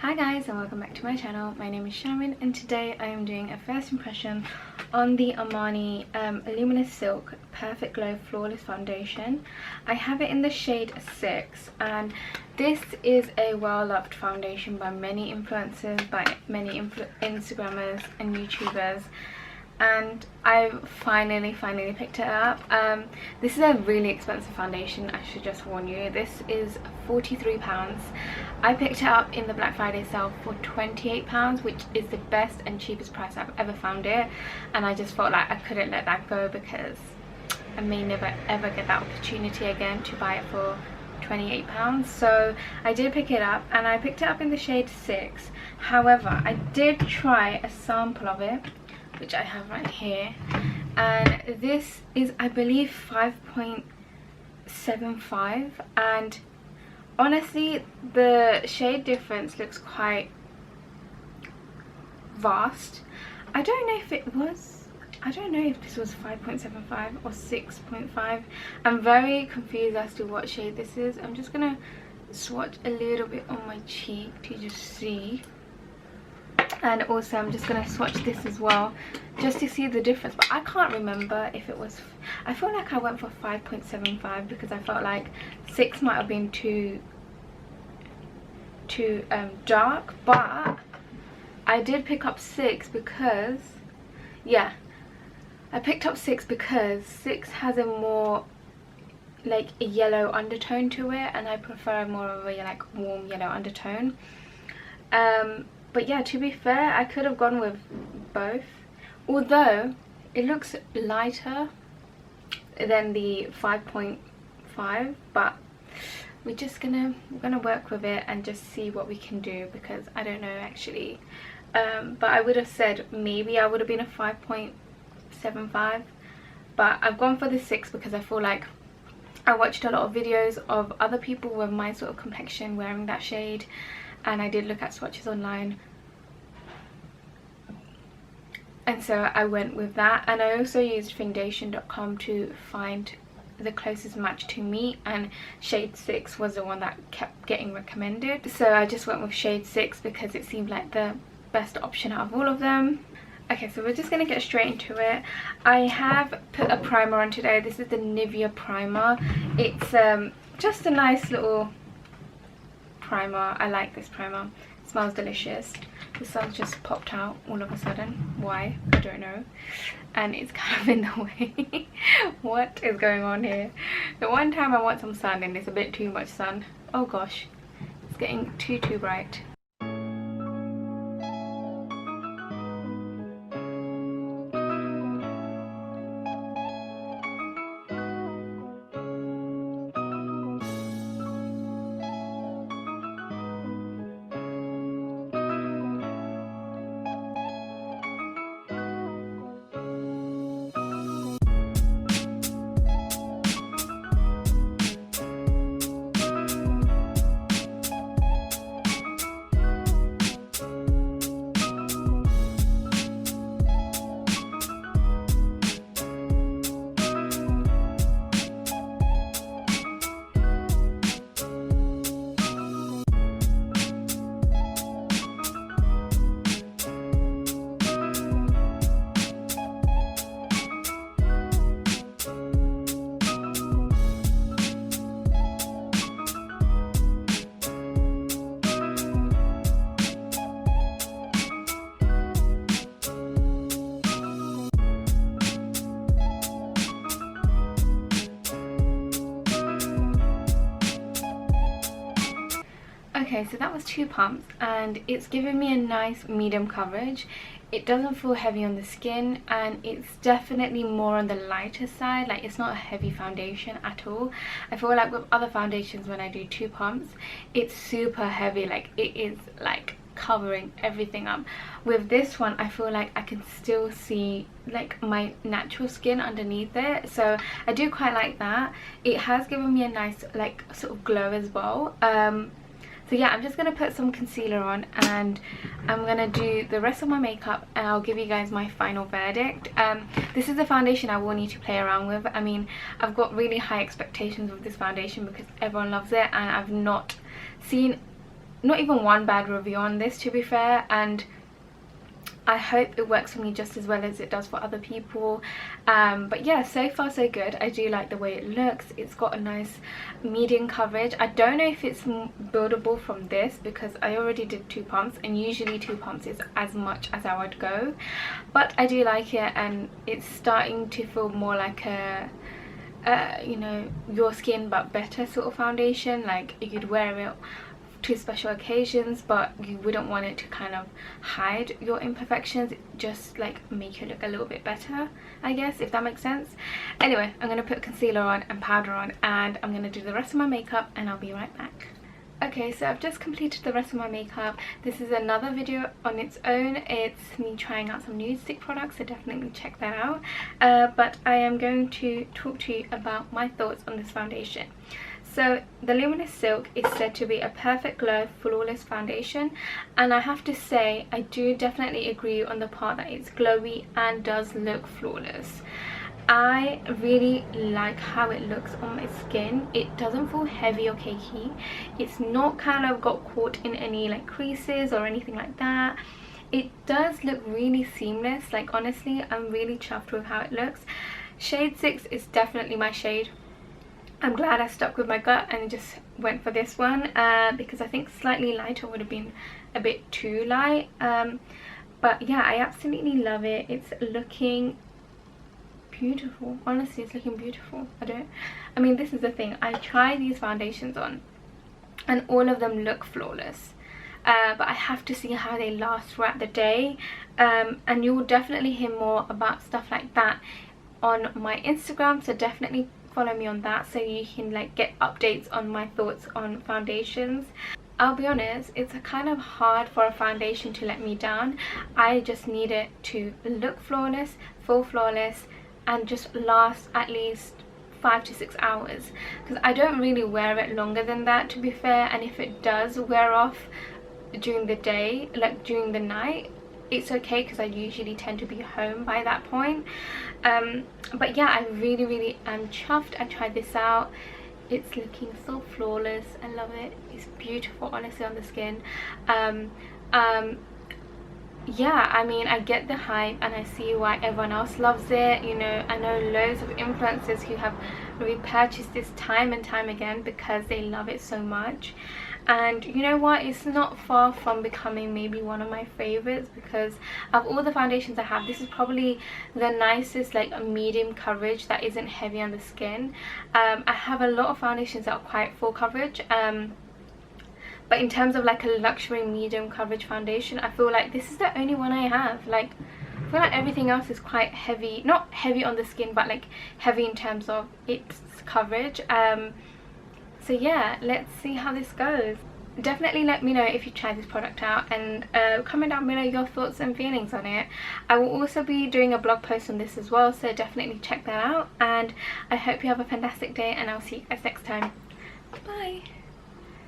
Hi guys, and welcome back to my channel. My name is Sharon, and today I am doing a first impression on the Armani Luminous Silk Perfect Glow Flawless Foundation. I have it in the shade 6, and this is a well-loved foundation by many influencers, by many Instagrammers and YouTubers, and I finally picked it up. This is a really expensive foundation, I should just warn you. This is £43. I picked it up in the Black Friday sale for £28, which is the best and cheapest price I've ever found it, and I just felt like I couldn't let that go because I may never ever get that opportunity again to buy it for £28. So I did pick it up, and I picked it up in the shade 6. However, I did try a sample of it, which I have right here, and this is, I believe, 5.75, and honestly the shade difference looks quite vast. I don't know if this was 5.75 or 6.5. I'm very confused as to what shade this is. I'm just gonna swatch a little bit on my cheek to just see, and also I'm just gonna swatch this as well just to see the difference, but I can't remember if it was, I feel like I went for 5.75 because I felt like 6 might have been too dark, but I did pick up 6 because, yeah, I picked up 6 because 6 has a more like a yellow undertone to it, and I prefer more of a like warm yellow undertone. But yeah, to be fair, I could have gone with both, although it looks lighter than the 5.5, but we're gonna work with it and just see what we can do, because I don't know actually. But I would have said maybe I would have been a 5.75, but I've gone for the 6 because I feel like I watched a lot of videos of other people with my sort of complexion wearing that shade, and I did look at swatches online, and so I went with that. And I also used foundation.com to find the closest match to me, and shade 6 was the one that kept getting recommended, so I just went with shade 6 because it seemed like the best option out of all of them. Okay, so we're just gonna get straight into it. I have put a primer on today. This is the Nivea primer. It's just a nice little primer. I like this primer. It smells delicious. The sun's just popped out all of a sudden. Why? I don't know. And it's kind of in the way. What is going on here? The one time I want some sun and it's a bit too much sun. Oh gosh, it's getting too bright. Okay, so that was 2 pumps, and it's given me a nice medium coverage. It doesn't feel heavy on the skin, and it's definitely more on the lighter side. Like, it's not a heavy foundation at all. I feel like with other foundations, when I do 2 pumps, it's super heavy. Like, it is like covering everything up. With this one, I feel like I can still see like my natural skin underneath it, so I do quite like that. It has given me a nice like sort of glow as well. So yeah, I'm just going to put some concealer on, and I'm going to do the rest of my makeup, and I'll give you guys my final verdict. This is a foundation I will need to play around with. I mean, I've got really high expectations with this foundation because everyone loves it, and I've not seen not even one bad review on this, to be fair, and I hope it works for me just as well as it does for other people. But yeah, so far so good. I do like the way it looks. It's got a nice medium coverage. I don't know if it's buildable from this because I already did 2 pumps, and usually 2 pumps is as much as I would go, but I do like it, and it's starting to feel more like a you know, your skin but better sort of foundation. Like you'd wear it to special occasions, but you wouldn't want it to kind of hide your imperfections, just like make it look a little bit better, I guess, if that makes sense. Anyway, I'm gonna put concealer on and powder on, and I'm gonna do the rest of my makeup, and I'll be right back. Okay, so I've just completed the rest of my makeup. This is another video on its own. It's me trying out some nude stick products, so definitely check that out. But I am going to talk to you about my thoughts on this foundation. So the Luminous Silk is said to be a perfect glow flawless foundation, and I have to say I do definitely agree on the part that it's glowy and does look flawless. I really like how it looks on my skin. It doesn't feel heavy or cakey. It's not kind of got caught in any like creases or anything like that. It does look really seamless. Like honestly, I'm really chuffed with how it looks. Shade 6 is definitely my shade. I'm glad I stuck with my gut and just went for this one because I think slightly lighter would have been a bit too light. But yeah, I absolutely love it. It's looking beautiful. Honestly, it's looking beautiful. I mean, this is the thing. I try these foundations on and all of them look flawless. But I have to see how they last throughout the day. And you will definitely hear more about stuff like that on my Instagram, so definitely follow me on that so you can like get updates on my thoughts on foundations. I'll be honest, it's kind of hard for a foundation to let me down. I just need it to look flawless, feel flawless, and just last at least 5 to 6 hours, because I don't really wear it longer than that, to be fair. And if it does wear off during the day, like during the night, it's okay because I usually tend to be home by that point. But yeah, I really am chuffed. I tried this out. It's looking so flawless. I love it. It's beautiful, honestly, on the skin. Yeah, I mean, I get the hype and I see why everyone else loves it. You know, I know loads of influencers who have repurchased this time and time again because they love it so much. And you know what, it's not far from becoming maybe one of my favorites, because of all the foundations I have, this is probably the nicest like a medium coverage that isn't heavy on the skin. I have a lot of foundations that are quite full coverage, but in terms of like a luxury medium coverage foundation, I feel like this is the only one I have. Like, I feel like everything else is quite heavy, not heavy on the skin, but like heavy in terms of its coverage. So yeah, let's see how this goes. Definitely let me know if you try this product out, and comment down below your thoughts and feelings on it. I will also be doing a blog post on this as well, so definitely check that out. And I hope you have a fantastic day, and I'll see you guys next time. Bye.